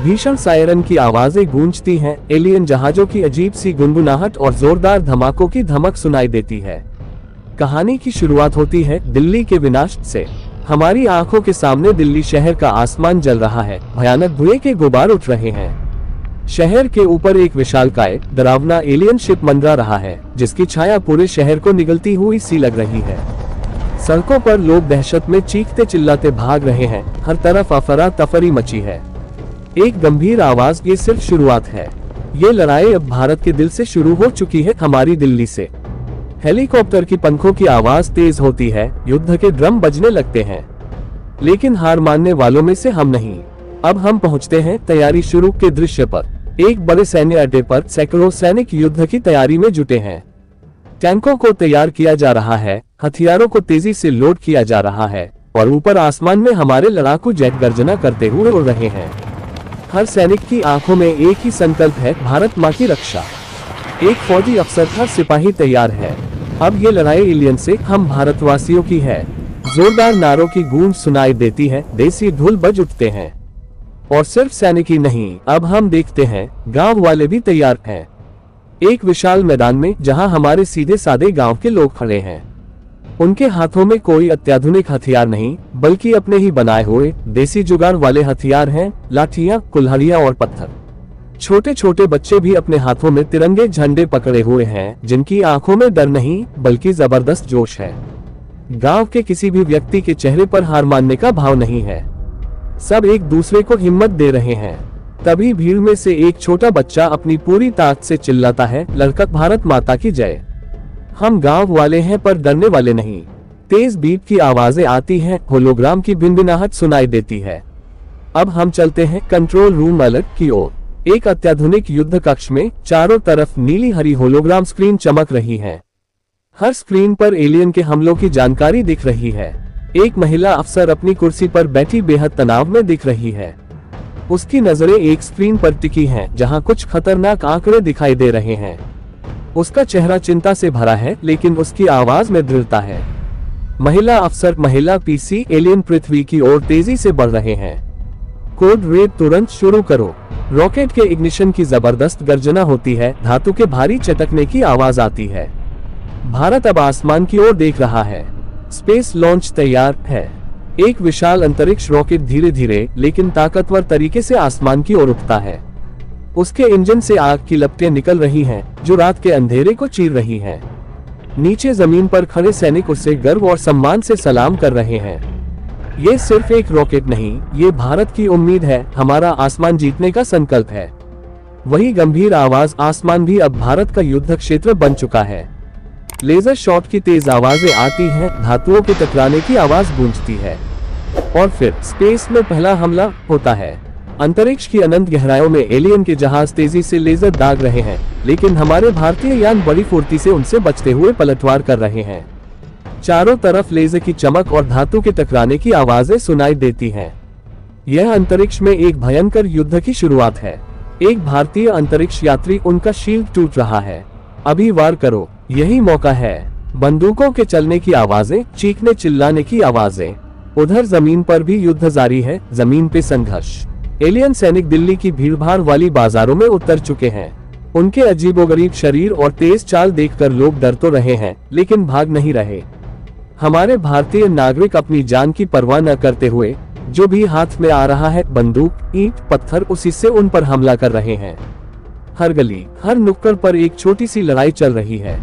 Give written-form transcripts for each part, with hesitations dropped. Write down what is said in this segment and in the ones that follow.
भीषण सायरन की आवाजें गूंजती हैं, एलियन जहाजों की अजीब सी गुनगुनाहट और जोरदार धमाकों की धमक सुनाई देती है। कहानी की शुरुआत होती है दिल्ली के विनाश से। हमारी आंखों के सामने दिल्ली शहर का आसमान जल रहा है, भयानक धुएं के गुबार उठ रहे हैं। शहर के ऊपर एक विशालकाय डरावना एलियन शिप मंडरा रहा है, जिसकी छाया पूरे शहर को निगलती हुई सी लग रही है। सड़कों पर लोग दहशत में चीखते चिल्लाते भाग रहे हैं, हर तरफ अफरा तफरी मची है। एक गंभीर आवाज, ये सिर्फ शुरुआत है। ये लड़ाई अब भारत के दिल से शुरू हो चुकी है, हमारी दिल्ली से। हेलीकॉप्टर की पंखों की आवाज तेज होती है, युद्ध के ड्रम बजने लगते हैं, लेकिन हार मानने वालों में से हम नहीं। अब हम पहुंचते हैं तैयारी शुरू के दृश्य पर। एक बड़े सैन्य अड्डे पर सैकड़ों सैनिक युद्ध की तैयारी में जुटे हैं। टैंकों को तैयार किया जा रहा है, हथियारों को तेजी से लोड किया जा रहा है और ऊपर आसमान में हमारे लड़ाकू जेट गर्जना करते हुए उड़ रहे हैं। हर सैनिक की आंखों में एक ही संकल्प है, भारत माँ की रक्षा। एक फौजी अफसर, हर सिपाही तैयार है। अब ये लड़ाई एलियन से हम भारतवासियों की है। जोरदार नारों की गूंज सुनाई देती है, देसी ढोल बज उठते हैं। और सिर्फ सैनिक ही नहीं, अब हम देखते हैं गांव वाले भी तैयार हैं। एक विशाल मैदान में जहां हमारे सीधे साधे गांव के लोग खड़े हैं। उनके हाथों में कोई अत्याधुनिक हथियार नहीं, बल्कि अपने ही बनाए हुए देसी जुगाड़ वाले हथियार हैं, लाठियां, कुल्हाड़ियां और पत्थर। छोटे छोटे बच्चे भी अपने हाथों में तिरंगे झंडे पकड़े हुए हैं, जिनकी आंखों में डर नहीं बल्कि जबरदस्त जोश है। गांव के किसी भी व्यक्ति के चेहरे पर हार मानने का भाव नहीं है। सब एक दूसरे को हिम्मत दे रहे हैं। तभी भीड़ में से एक छोटा बच्चा अपनी पूरी ताकत से चिल्लाता है, लड़का, भारत माता की जय। हम गांव वाले हैं पर डरने वाले नहीं। तेज बीप की आवाजें आती हैं, होलोग्राम की भिनभिनाहट सुनाई देती है। अब हम चलते हैं कंट्रोल रूम अलर्ट की ओर। एक अत्याधुनिक युद्ध कक्ष में चारों तरफ नीली हरी होलोग्राम स्क्रीन चमक रही है। हर स्क्रीन पर एलियन के हमलों की जानकारी दिख रही है। एक महिला अफसर अपनी कुर्सी पर बैठी बेहद तनाव में दिख रही है। उसकी नजरें एक स्क्रीन पर टिकी हैं, जहां कुछ खतरनाक आंकड़े दिखाई दे रहे हैं। उसका चेहरा चिंता से भरा है, लेकिन उसकी आवाज में दृढ़ता है। महिला अफसर, महिला पीसी, एलियन पृथ्वी की ओर तेजी से बढ़ रहे हैं। कोड रेड, तुरंत शुरू करो। रॉकेट के इग्निशन की जबरदस्त गर्जना होती है, धातु के भारी चटकने की आवाज आती है। भारत अब आसमान की ओर देख रहा है। स्पेस लॉन्च तैयार है। एक विशाल अंतरिक्ष रॉकेट धीरे धीरे लेकिन ताकतवर तरीके से आसमान की ओर उठता है। उसके इंजन से आग की लपटें निकल रही हैं, जो रात के अंधेरे को चीर रही हैं। नीचे जमीन पर खड़े सैनिक उसे गर्व और सम्मान से सलाम कर रहे हैं। ये सिर्फ एक रॉकेट नहीं, ये भारत की उम्मीद है, हमारा आसमान जीतने का संकल्प है। वही गंभीर आवाज, आसमान भी अब भारत का युद्ध क्षेत्र बन चुका है। लेजर शॉट की तेज आवाजें आती हैं, धातुओं के टकराने की आवाज गूंजती है और फिर स्पेस में पहला हमला होता है। अंतरिक्ष की अनंत गहराइयों में एलियन के जहाज तेजी से लेजर दाग रहे हैं, लेकिन हमारे भारतीय यान बड़ी फुर्ती से उनसे बचते हुए पलटवार कर रहे हैं। चारों तरफ लेजर की चमक और धातु के टकराने की आवाजें सुनाई देती हैं। यह अंतरिक्ष में एक भयंकर युद्ध की शुरुआत है। एक भारतीय अंतरिक्ष यात्री, उनका शील्ड टूट रहा है। अभी वार करो, यही मौका है। बंदूकों के चलने की आवाजें, चीखने चिल्लाने की आवाजें। उधर जमीन पर भी युद्ध जारी है, जमीन पे संघर्ष। एलियन सैनिक दिल्ली की भीड़भाड़ वाली बाजारों में उतर चुके हैं। उनके अजीबोगरीब शरीर और तेज चाल देखकर लोग डर तो रहे हैं, लेकिन भाग नहीं रहे। हमारे भारतीय नागरिक अपनी जान की परवाह न करते हुए जो भी हाथ में आ रहा है, बंदूक, ईंट, पत्थर, उसी से उन पर हमला कर रहे हैं। हर गली, हर नुक्कड़ पर एक छोटी सी लड़ाई चल रही है।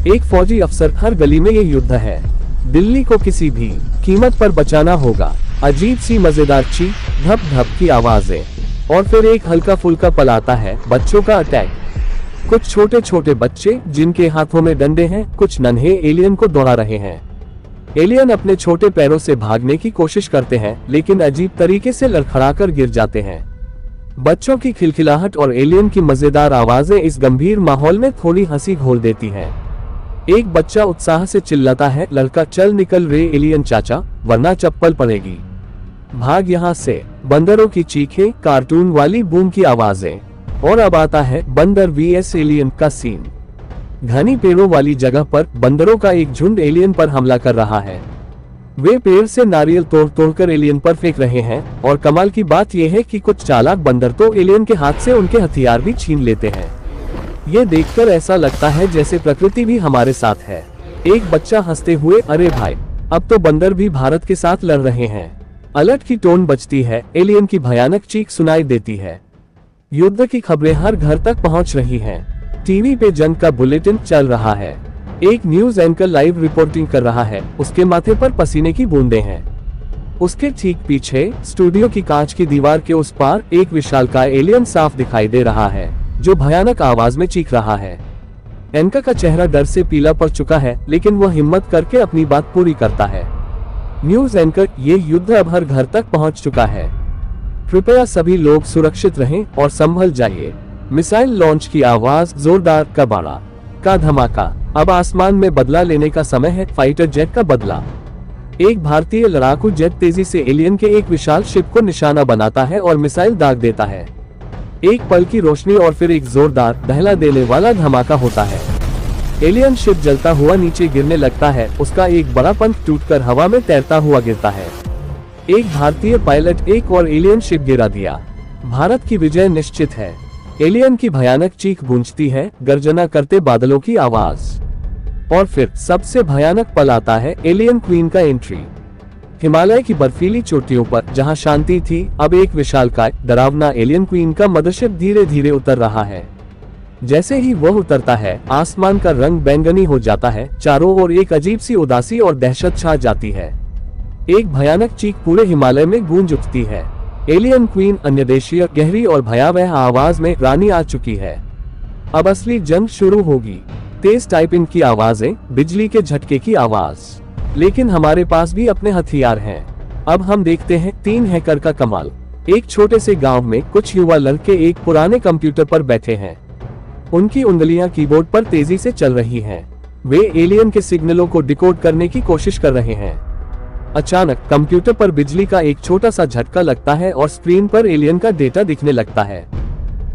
एक फौजी अफसर, हर गली में ये युद्ध है। दिल्ली को किसी भी कीमत पर बचाना होगा। अजीब सी मजेदार चीख, धप धप की आवाजें और फिर एक हल्का फुल्का पल आता है, बच्चों का अटैक। कुछ छोटे छोटे बच्चे जिनके हाथों में डंडे हैं, कुछ नन्हे एलियन को दौड़ा रहे हैं। एलियन अपने छोटे पैरों से भागने की कोशिश करते हैं, लेकिन अजीब तरीके से लड़खड़ाकर गिर जाते हैं। बच्चों की खिलखिलाहट और एलियन की मजेदार आवाजें इस गंभीर माहौल में थोड़ी हंसी घोल देती हैं। एक बच्चा उत्साह से चिल्लाता है, लड़का, चल निकल रे एलियन चाचा, वरना चप्पल पड़ेगी। भाग यहाँ से। बंदरों की चीखें, कार्टून वाली बूम की आवाजें और अब आता है बंदर वीएस एलियन का सीन। घनी पेड़ों वाली जगह पर बंदरों का एक झुंड एलियन पर हमला कर रहा है। वे पेड़ से नारियल तोड़ तोड़कर एलियन पर फेंक रहे हैं और कमाल की बात यह है कि कुछ चालाक बंदर तो एलियन के हाथ से उनके हथियार भी छीन लेते हैं। ये देखकर ऐसा लगता है जैसे प्रकृति भी हमारे साथ है। एक बच्चा हंसते हुए, अरे भाई, अब तो बंदर भी भारत के साथ लड़ रहे हैं। अलर्ट की टोन बजती है, एलियन की भयानक चीख सुनाई देती है। युद्ध की खबरें हर घर तक पहुंच रही हैं। टीवी पे जंग का बुलेटिन चल रहा है। एक न्यूज एंकर लाइव रिपोर्टिंग कर रहा है, उसके माथे पर पसीने की बूंदें हैं। उसके ठीक पीछे स्टूडियो की कांच की दीवार के उस पार एक विशालकाय एलियन साफ दिखाई दे रहा है, जो भयानक आवाज में चीख रहा है। एंकर का चेहरा डर से पीला पड़ चुका है, लेकिन वह हिम्मत करके अपनी बात पूरी करता है। न्यूज एंकर, ये युद्ध अब हर घर तक पहुंच चुका है। कृपया सभी लोग सुरक्षित रहें और संभल जाइए। मिसाइल लॉन्च की आवाज, जोरदार कबाड़ा का धमाका। अब आसमान में बदला लेने का समय है, फाइटर जेट का बदला। एक भारतीय लड़ाकू जेट तेजी से एलियन के एक विशाल शिप को निशाना बनाता है और मिसाइल दाग देता है। एक पल की रोशनी और फिर एक जोरदार, दहला देने वाला धमाका होता है। एलियन शिप जलता हुआ नीचे गिरने लगता है, उसका एक बड़ा पंख टूटकर हवा में तैरता हुआ गिरता है। एक भारतीय पायलट एक और एलियन शिप गिरा दिया। भारत की विजय निश्चित है। एलियन की भयानक चीख गूंजती है, गर्जना करते बादलों की आवाज। और फिर सबसे भयानक पल आता है, एलियन क्वीन का एंट्री। हिमालय की बर्फीली चोटियों पर जहां शांति थी, अब एक विशालकाय, डरावना एलियन क्वीन का मदरशिप धीरे धीरे उतर रहा है। जैसे ही वह उतरता है, आसमान का रंग बैंगनी हो जाता है, चारों ओर एक अजीब सी उदासी और दहशत छा जाती है। एक भयानक चीख पूरे हिमालय में गूंज उठती है। एलियन क्वीन अन्यदेशीय, गहरी और भयावह आवाज में, रानी आ चुकी है। अब असली जंग शुरू होगी। तेज टाइपिंग की आवाजें, बिजली के झटके की आवाज। लेकिन हमारे पास भी अपने हथियार हैं। अब हम देखते हैं 3 हैकर का कमाल। एक छोटे से गांव में कुछ युवा लड़के एक पुराने कंप्यूटर पर बैठे हैं। उनकी उंगलियां कीबोर्ड पर तेजी से चल रही हैं। वे एलियन के सिग्नलों को डिकोड करने की कोशिश कर रहे हैं। अचानक कंप्यूटर पर बिजली का एक छोटा सा झटका लगता है और स्क्रीन पर एलियन का डेटा दिखने लगता है।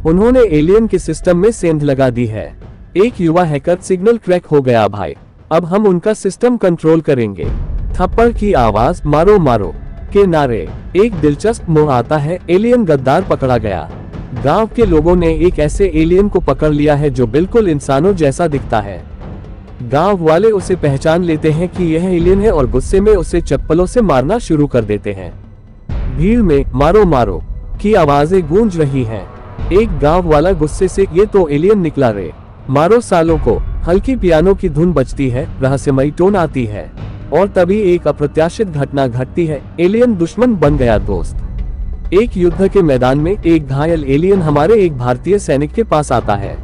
उन्होंने एलियन के सिस्टम में सेंध लगा दी है। एक युवा हैकर, सिग्नल क्रैक हो गया भाई, अब हम उनका सिस्टम कंट्रोल करेंगे। थप्पड़ की आवाज, मारो मारो के नारे। एक दिलचस्प मोड़ आता है, एलियन गद्दार पकड़ा गया। गांव के लोगों ने एक ऐसे एलियन को पकड़ लिया है जो बिल्कुल इंसानों जैसा दिखता है। गांव वाले उसे पहचान लेते हैं कि यह एलियन है और गुस्से में उसे चप्पलों से मारना शुरू कर देते हैं। भीड़ में मारो मारो की आवाजें गूंज रही हैं। एक गांव वाला गुस्से से, ये तो एलियन निकला रे, मारो सालों को। हल्की पियानो की धुन बजती है, रहस्यमयी टोन आती है और तभी एक अप्रत्याशित घटना घटती है, एलियन दुश्मन बन गया दोस्त। एक युद्ध के मैदान में एक घायल एलियन हमारे एक भारतीय सैनिक के पास आता है।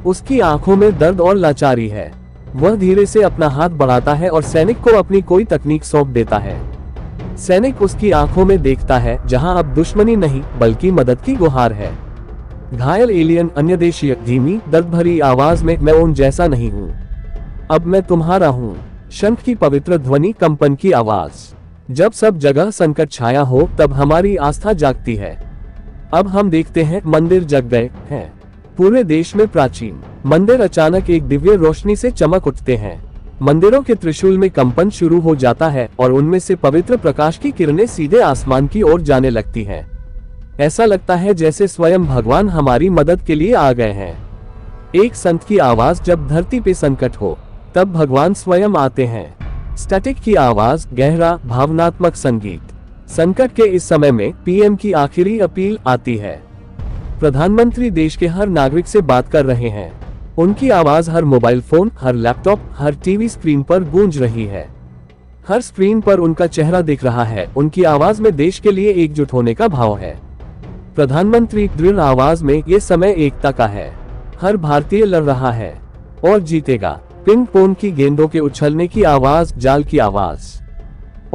उसकी आंखों में दर्द और लाचारी है। वह धीरे से अपना हाथ बढ़ाता है और सैनिक को अपनी कोई तकनीक सौंप देता है। सैनिक उसकी आंखों में देखता है, जहां अब दुश्मनी नहीं बल्कि मदद की गुहार है। घायल एलियन अन्यदेशीय, धीमी दर्द भरी आवाज में, मैं उन जैसा नहीं हूँ, अब मैं तुम्हारा हूँ। शंख की पवित्र ध्वनि, कंपन की आवाज। जब सब जगह संकट छाया हो तब हमारी आस्था जागती है। अब हम देखते हैं मंदिर जग गए हैं। पूरे देश में प्राचीन मंदिर अचानक एक दिव्य रोशनी से चमक उठते हैं। मंदिरों के त्रिशूल में कंपन शुरू हो जाता है और उनमें से पवित्र प्रकाश की किरणें सीधे आसमान की ओर जाने लगती हैं। ऐसा लगता है जैसे स्वयं भगवान हमारी मदद के लिए आ गए हैं। एक संत की आवाज, जब धरती पे संकट हो तब भगवान स्वयं आते हैं। स्टैटिक की आवाज, गहरा भावनात्मक संगीत। संकट के इस समय में पीएम की आखिरी अपील आती है। प्रधानमंत्री देश के हर नागरिक से बात कर रहे हैं। उनकी आवाज हर मोबाइल फोन, हर लैपटॉप, हर टीवी स्क्रीन पर गूंज रही है। हर स्क्रीन पर उनका चेहरा दिख रहा है। उनकी आवाज में देश के लिए एकजुट होने का भाव है। प्रधानमंत्री दृढ़ आवाज में, ये समय एकता का है। हर भारतीय लड़ रहा है और जीतेगा। पिंग पोंग की गेंदों के उछलने की आवाज, जाल की आवाज।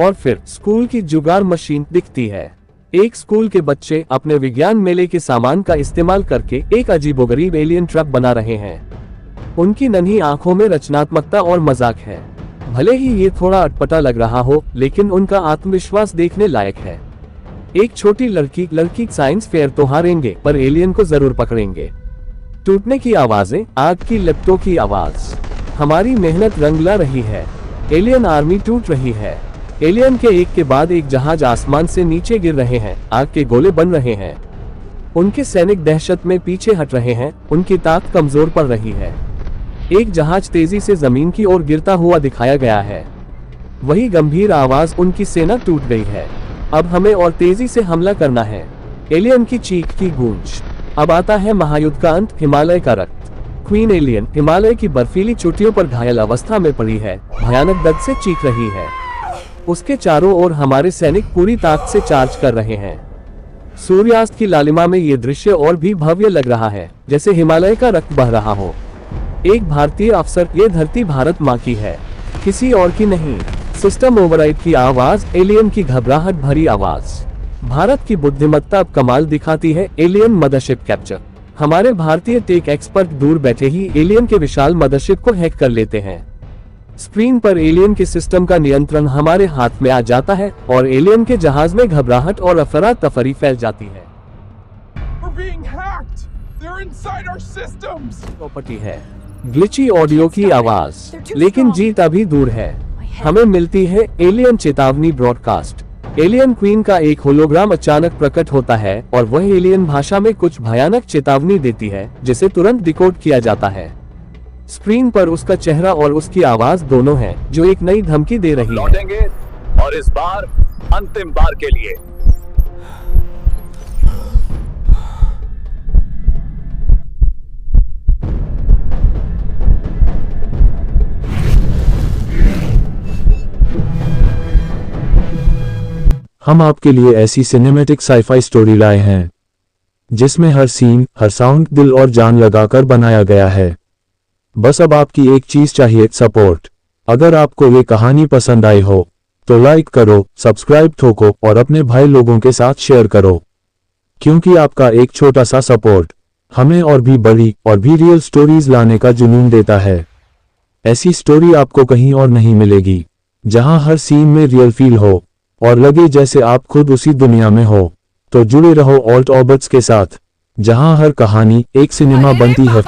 और फिर स्कूल की जुगाड़ मशीन दिखती है। एक स्कूल के बच्चे अपने विज्ञान मेले के सामान का इस्तेमाल करके एक अजीबोगरीब एलियन ट्रक बना रहे हैं। उनकी नन्ही आंखों में रचनात्मकता और मजाक है। भले ही ये थोड़ा अटपटा लग रहा हो, लेकिन उनका आत्मविश्वास देखने लायक है। एक छोटी लड़की साइंस फेयर तो हारेंगे पर एलियन को जरूर पकड़ेंगे। टूटने की आवाजें, आग की लपटों की आवाज। हमारी मेहनत रंग ला रही है। एलियन आर्मी टूट रही है। एलियन के एक के बाद एक जहाज आसमान से नीचे गिर रहे हैं, आग के गोले बन रहे हैं। उनके सैनिक दहशत में पीछे हट रहे हैं, उनकी ताकत कमजोर पड़ रही है। एक जहाज तेजी से जमीन की ओर गिरता हुआ दिखाया गया है। वही गंभीर आवाज, उनकी सेना टूट गई है। अब हमें और तेजी से हमला करना है। एलियन की चीख की गूंज। अब आता है महायुद्ध का अंत, हिमालय का रक्त। क्वीन एलियन हिमालय की बर्फीली चोटियों पर घायल अवस्था में पड़ी है, भयानक दर्द से चीख रही है। उसके चारों ओर हमारे सैनिक पूरी ताकत से चार्ज कर रहे हैं। सूर्यास्त की लालिमा में ये दृश्य और भी भव्य लग रहा है, जैसे हिमालय का रक्त बह रहा हो। एक भारतीय अफसर, ये धरती भारत माँ की है, किसी और की नहीं। सिस्टम ओवरराइड की आवाज, एलियन की घबराहट भरी आवाज। भारत की बुद्धिमत्ता अब कमाल दिखाती है। Alien mothership capture. हमारे भारतीय टेक एक्सपर्ट दूर बैठे ही एलियन के विशाल मदरशिप को हैक कर लेते हैं। स्क्रीन पर एलियन के सिस्टम का नियंत्रण हमारे हाथ में आ जाता है और एलियन के जहाज में घबराहट और अफरा तफरी फैल जाती है। प्रॉपर्टी है ग्लिची ऑडियो की आवाज, लेकिन जीत अभी दूर है। हमें मिलती है एलियन चेतावनी ब्रॉडकास्ट। एलियन क्वीन का एक होलोग्राम अचानक प्रकट होता है और वह एलियन भाषा में कुछ भयानक चेतावनी देती है, जिसे तुरंत डिकोड किया जाता है। स्क्रीन पर उसका चेहरा और उसकी आवाज दोनों हैं, जो एक नई धमकी दे रही है। और इस बार अंतिम बार के लिए। हम आपके लिए ऐसी सिनेमैटिक साइफाई स्टोरी लाए हैं जिसमें हर सीन, हर साउंड दिल और जान लगाकर बनाया गया है। बस अब आपकी एक चीज चाहिए, सपोर्ट। अगर आपको ये कहानी पसंद आई हो तो लाइक करो, सब्सक्राइब ठोको और अपने भाई लोगों के साथ शेयर करो, क्योंकि आपका एक छोटा सा सपोर्ट हमें और भी बड़ी और भी रियल स्टोरीज लाने का जुनून देता है। ऐसी स्टोरी आपको कहीं और नहीं मिलेगी, जहां हर सीन में रियल फील हो और लगे जैसे आप खुद उसी दुनिया में हो। तो जुड़े रहो ऑल्ट ऑबर्ट्स के साथ, जहां हर कहानी एक सिनेमा बनती है।